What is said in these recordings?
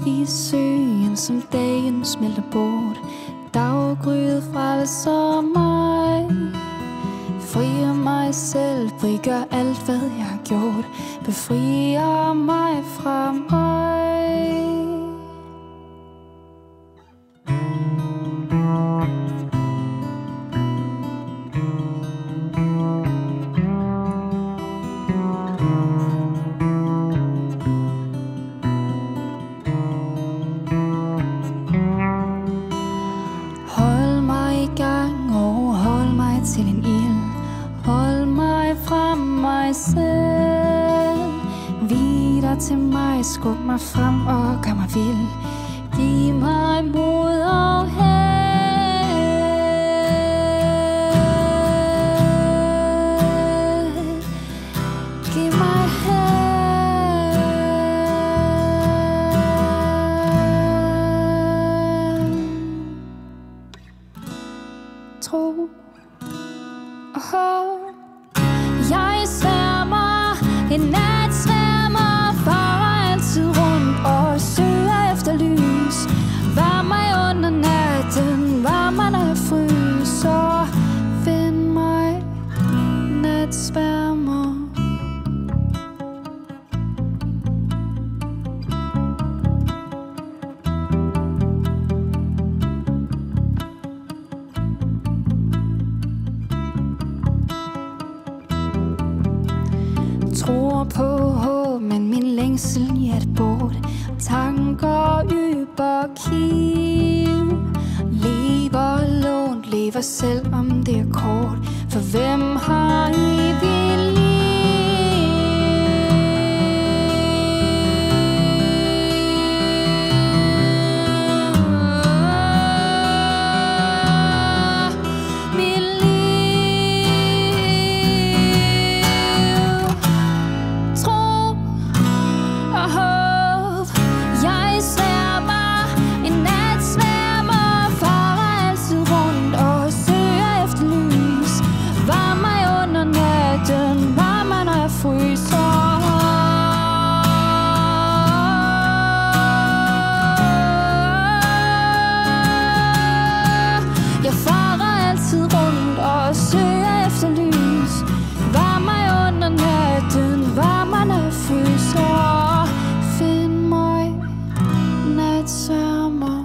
i søen, som dagen smelter bort. Daggryet frelser mig, frier mig selv, frigør alt hvad jeg har gjort, befrier mig fra mig. Hold mig i gang og hold mig til en ild. Hold mig fra mig selv. Vid dig til mig, skub mig frem og gør mig vild. Giv mig mod og held. Giv mig held. Tro og håb. Jeg sværmer, en nat sværmer, farer altid rundt og søger efter lys. Vær mig under natten, vær mig når jeg fryser. Find mig, natsværmer. Tror på håb, men min længsel i et bort. Tanker yber kiv. Lever lånt, lever selv om det er kort. For hvem har evigt liv? Mit liv. Tro og håb. Jeg sværmer, en nat sværmer, farer altid rundt og søger efter lys. Vær mig under natten, vær mig når jeg fryser. Jeg farer altid rundt og søger efter lys. Vær mig under natten, vær mig når jeg fryser. Find mig, natsværmer.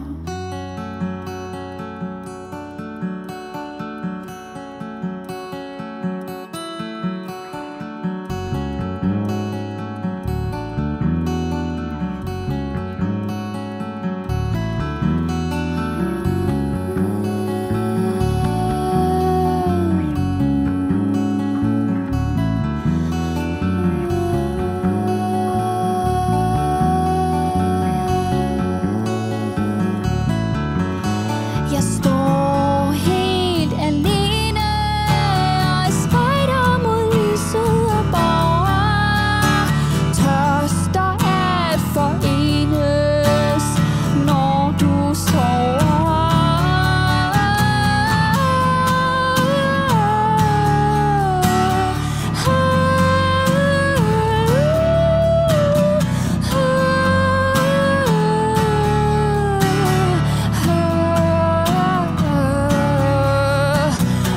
Jeg står helt alene og spejder mod lyset og borger. Tørster at forenes, når du sover.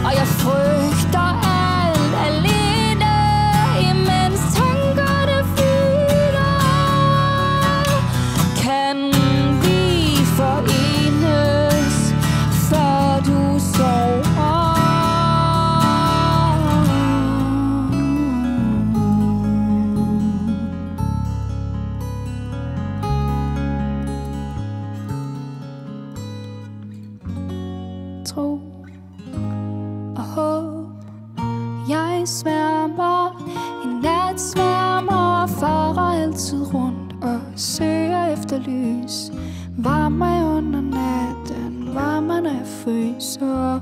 Og jeg frygter alt alene, imens tankerne fylder. Kan vi forenes, før du sover? Tro og håb. Jeg sværmer, en nat sværmer, farer altid rundt og søger efter lys. Var mig under natten, var mig når jeg fryser.